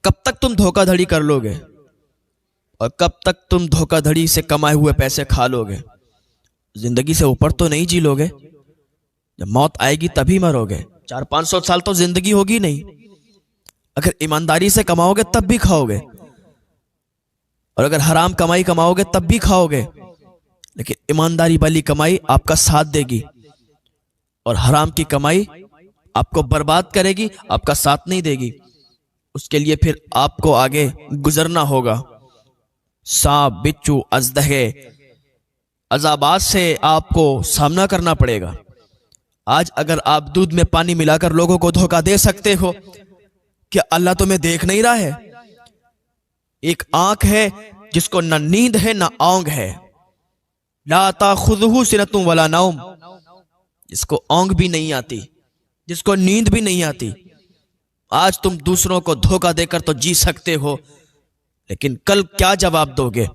कब तक तुम धोखाधड़ी कर लोगे और कब तक तुम धोखाधड़ी से कमाए हुए पैसे खा लोगे? जिंदगी से ऊपर तो नहीं जी लोगे। जब मौत आएगी तभी मरोगे। 400-500 साल तो जिंदगी होगी नहीं। अगर ईमानदारी से कमाओगे तब भी खाओगे, और अगर हराम कमाई कमाओगे तब भी खाओगे। लेकिन ईमानदारी वाली कमाई आपका साथ देगी, और हराम की कमाई आपको बर्बाद करेगी, आपका साथ नहीं देगी। उसके लिए फिर आपको आगे गुजरना होगा। सांप, बिच्छू, अजदहे, अजाबात से आपको सामना करना पड़ेगा। आज अगर आप दूध में पानी मिलाकर लोगों को धोखा दे सकते हो, क्या अल्लाह तुम्हें देख नहीं रहा है? एक आंख है जिसको न नींद है न औंग है। ला ताखुज़ुहु सिनतुन वला नौम, जिसको औंग भी नहीं आती, जिसको नींद भी नहीं आती। आज तुम दूसरों को धोखा देकर तो जी सकते हो, लेकिन कल क्या जवाब दोगे?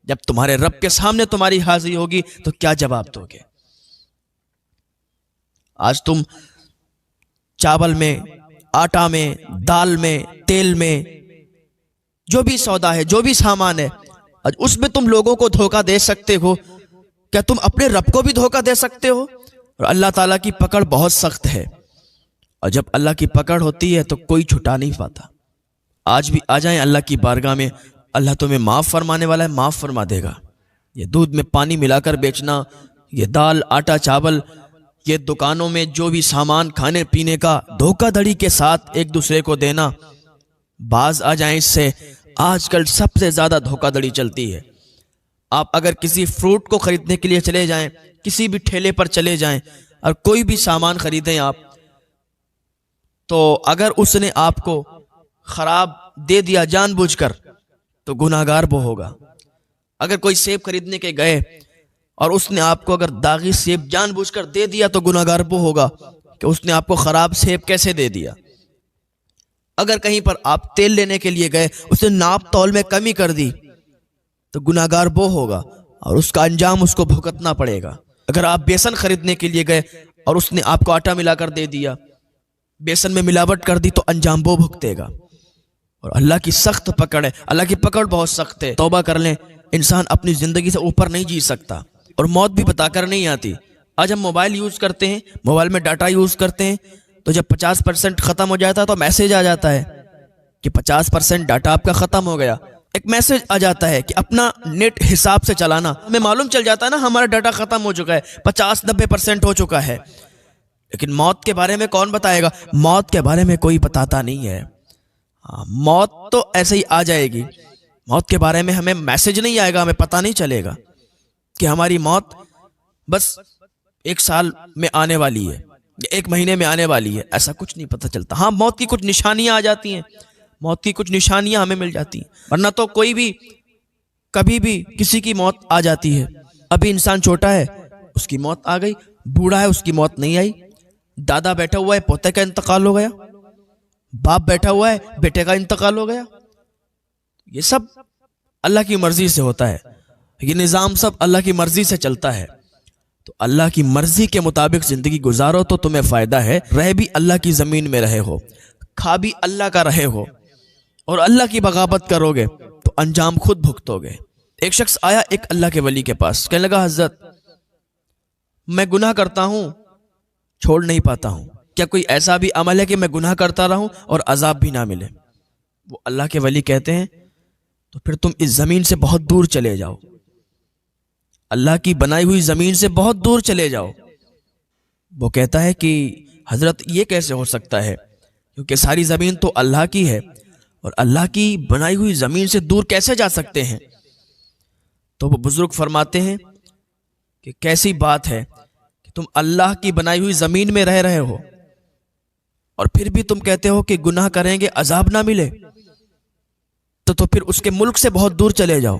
जब तुम्हारे रब के सामने तुम्हारी हाजिरी होगी तो क्या जवाब दोगे? आज तुम चावल में, आटा में, दाल में, तेल में, जो भी सौदा है, जो भी सामान है, आज उसमें तुम लोगों को धोखा दे सकते हो। क्या तुम अपने रब को भी धोखा दे सकते हो? और अल्लाह ताला की पकड़ बहुत सख्त है, और जब अल्लाह की पकड़ होती है तो कोई छुटा नहीं पाता। आज भी आ जाएं अल्लाह की बारगाह में, अल्लाह तुम्हें माफ़ फरमाने वाला है, माफ़ फरमा देगा। ये दूध में पानी मिलाकर बेचना, ये दाल, आटा, चावल, ये दुकानों में जो भी सामान खाने पीने का धोखाधड़ी के साथ एक दूसरे को देना, बाज आ जाएं इससे। आजकल सबसे ज़्यादा धोखाधड़ी चलती है। आप अगर किसी फ्रूट को खरीदने के लिए चले जाएं, किसी भी ठेले पर चले जाएं और कोई भी सामान खरीदें आप, तो अगर उसने आपको खराब दे दिया जानबूझकर तो गुनाहगार वो होगा। अगर कोई सेब खरीदने के गए और उसने आपको अगर दागी सेब जानबूझकर दे दिया तो गुनाहगार वो होगा कि उसने आपको खराब सेब कैसे दे दिया। अगर कहीं पर आप तेल लेने के लिए गए, उसने नाप तौल में कमी कर दी तो गुनाहगार वो होगा, और उसका अंजाम उसको भुगतना पड़ेगा। अगर आप बेसन खरीदने के लिए गए और उसने आपको आटा मिलाकर दे दिया, बेसन में मिलावट कर दी, तो अंजाम वो भुगतेगा। और अल्लाह की सख्त पकड़ है, अल्लाह की पकड़ बहुत सख्त है। तौबा कर लें। इंसान अपनी जिंदगी से ऊपर नहीं जी सकता, और मौत भी बताकर नहीं आती। आज हम मोबाइल यूज करते हैं, मोबाइल में डाटा यूज करते हैं, तो जब 50% खत्म हो जाता है तो मैसेज आ जाता है कि 50% डाटा आपका खत्म हो गया। एक मैसेज आ जाता है कि अपना नेट हिसाब से चलाना। हमें मालूम चल जाता है ना हमारा डाटा खत्म हो चुका है, 50-90% हो चुका है। लेकिन मौत के बारे में कौन बताएगा? मौत के बारे में कोई बताता नहीं है। मौत तो ऐसे ही आ जाएगी। मौत के बारे में हमें मैसेज नहीं आएगा, हमें पता नहीं चलेगा कि हमारी मौत बस 1 साल में आने वाली है, 1 महीने में आने वाली है, ऐसा कुछ नहीं पता चलता। हाँ, मौत की कुछ निशानियां आ जाती हैं, मौत की कुछ निशानियां हमें मिल जाती हैं, वरना तो कोई भी कभी भी किसी की मौत आ जाती है। अभी इंसान छोटा है, उसकी मौत आ गई, बूढ़ा है, उसकी मौत नहीं आई, दादा बैठा हुआ है, पोते का इंतकाल हो गया, बाप बैठा हुआ है, बेटे का इंतकाल हो गया। ये सब अल्लाह की मर्जी से होता है, ये निज़ाम सब अल्लाह की मर्जी से चलता है। तो अल्लाह की मर्जी के मुताबिक जिंदगी गुजारो तो तुम्हें फायदा है। रह भी अल्लाह की जमीन में रहे हो, खा भी अल्लाह का रहे हो, और अल्लाह की बगावत करोगे तो अंजाम खुद भुगतोगे। एक शख्स आया एक अल्लाह के वली के पास, कहने लगा, हजरत मैं गुनाह करता हूं, छोड़ नहीं पाता हूं, क्या कोई ऐसा भी अमल है कि मैं गुनाह करता रहूं और अजाब भी ना मिले? वो अल्लाह के वली कहते हैं, तो फिर तुम इस जमीन से बहुत दूर चले जाओ, अल्लाह की बनाई हुई जमीन से बहुत दूर चले जाओ। वो कहता है कि हजरत ये कैसे हो सकता है, क्योंकि सारी जमीन तो अल्लाह की है, और अल्लाह की बनाई हुई जमीन से दूर कैसे जा सकते हैं? तो वो बुजुर्ग फरमाते हैं कि कैसी बात है कि तुम अल्लाह की बनाई हुई जमीन में रह रहे हो और फिर भी तुम कहते हो कि गुनाह करेंगे अजाब ना मिले, तो फिर उसके मुल्क से बहुत दूर चले जाओ,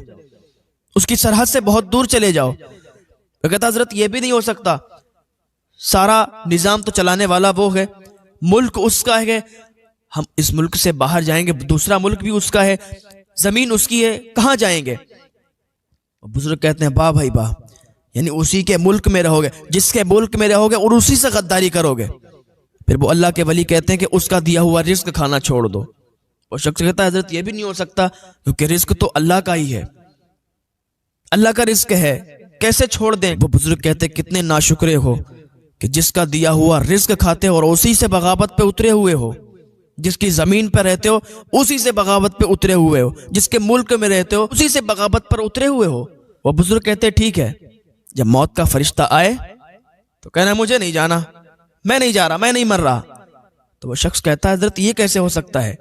उसकी सरहद से बहुत दूर चले जाओ। तो कहता हजरत ये भी नहीं हो सकता, सारा निजाम तो चलाने वाला वो है, मुल्क उसका है, हम इस मुल्क से बाहर जाएंगे, दूसरा मुल्क भी उसका है, जमीन उसकी है, कहां जाएंगे? बुजुर्ग कहते हैं, वाह भाई वाह, यानी उसी के मुल्क में रहोगे, जिसके मुल्क में रहोगे और उसी से गद्दारी करोगे। फिर वो अल्लाह के वली कहते हैं कि उसका दिया हुआ रिस्क खाना छोड़ दो, وہ شخص کہتا ہے حضرت یہ بھی نہیں ہو سکتا کیونکہ رزق تو اللہ کا ہی ہے، اللہ کا رزق ہے، کیسے چھوڑ دیں؟ وہ بزرگ کہتے کتنے ناشکرے ہو کہ جس کا دیا ہوا رزق کھاتے اور اسی سے بغاوت پہ اترے ہوئے ہو، جس کی زمین پہ رہتے ہو اسی سے بغاوت پہ اترے ہوئے ہو، جس کے ملک میں رہتے ہو اسی سے بغاوت پر اترے ہوئے ہو۔ وہ بزرگ کہتے ٹھیک ہے، جب موت کا فرشتہ آئے تو کہنا مجھے نہیں جانا، میں نہیں جا رہا، میں نہیں مر رہا۔ تو وہ شخص کہتا ہے حضرت یہ کیسے ہو سکتا ہے؟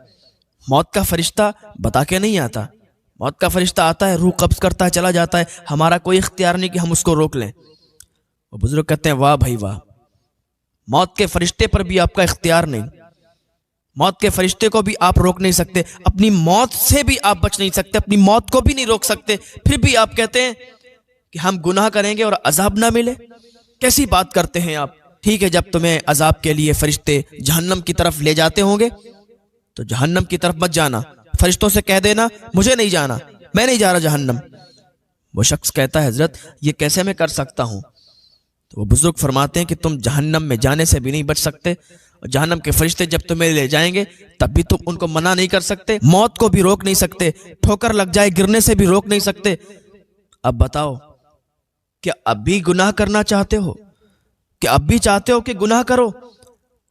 موت کا فرشتہ بتا کے نہیں آتا، موت کا فرشتہ آتا ہے، روح قبض کرتا ہے، چلا جاتا ہے، ہمارا کوئی اختیار نہیں کہ ہم اس کو روک لیں۔ وہ بزرگ کہتے ہیں واہ بھائی واہ، موت کے فرشتے پر بھی آپ کا اختیار نہیں، موت کے فرشتے کو بھی آپ روک نہیں سکتے، اپنی موت سے بھی آپ بچ نہیں سکتے، اپنی موت کو بھی نہیں روک سکتے، پھر بھی آپ کہتے ہیں کہ ہم گناہ کریں گے اور عذاب نہ ملے؟ کیسی بات کرتے ہیں آپ؟ ٹھیک ہے، جب تمہیں عذاب کے لیے فرشتے جہنم کی طرف لے جاتے ہوں گے تو جہنم کی طرف مت جانا، فرشتوں سے کہہ دینا مجھے نہیں جانا، میں نہیں جا رہا جہنم۔ وہ شخص کہتا ہے حضرت یہ کیسے میں کر سکتا ہوں؟ تو وہ بزرگ فرماتے ہیں کہ تم جہنم میں جانے سے بھی نہیں بچ سکتے، اور جہنم کے فرشتے جب تمہیں لے جائیں گے تب بھی تم ان کو منع نہیں کر سکتے، موت کو بھی روک نہیں سکتے، ٹھوکر لگ جائے گرنے سے بھی روک نہیں سکتے۔ اب بتاؤ کیا اب بھی گناہ کرنا چاہتے ہو؟ کیا اب بھی چاہتے ہو کہ گناہ کرو؟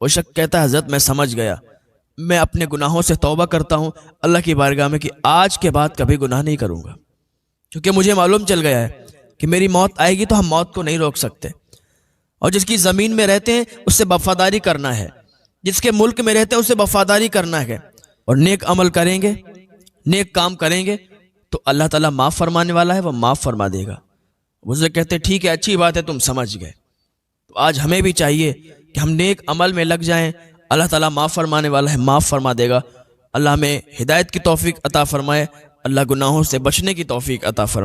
وہ شخص کہتا ہے حضرت میں سمجھ گیا، میں اپنے گناہوں سے توبہ کرتا ہوں اللہ کی بارگاہ میں کہ آج کے بعد کبھی گناہ نہیں کروں گا، کیونکہ مجھے معلوم چل گیا ہے کہ میری موت آئے گی تو ہم موت کو نہیں روک سکتے، اور جس کی زمین میں رہتے ہیں اس سے وفاداری کرنا ہے، جس کے ملک میں رہتے ہیں اس سے وفاداری کرنا ہے، اور نیک عمل کریں گے، نیک کام کریں گے تو اللہ تعالیٰ معاف فرمانے والا ہے، وہ معاف فرما دے گا۔ وہ کہتے ہیں ٹھیک ہے، اچھی بات ہے، تم سمجھ گئے، تو آج ہمیں بھی چاہیے کہ ہم نیک عمل میں لگ جائیں، اللہ تعالیٰ معاف فرمانے والا ہے، معاف فرما دے گا۔ اللہ ہمیں ہدایت کی توفیق عطا فرمائے، اللہ گناہوں سے بچنے کی توفیق عطا فرمائے۔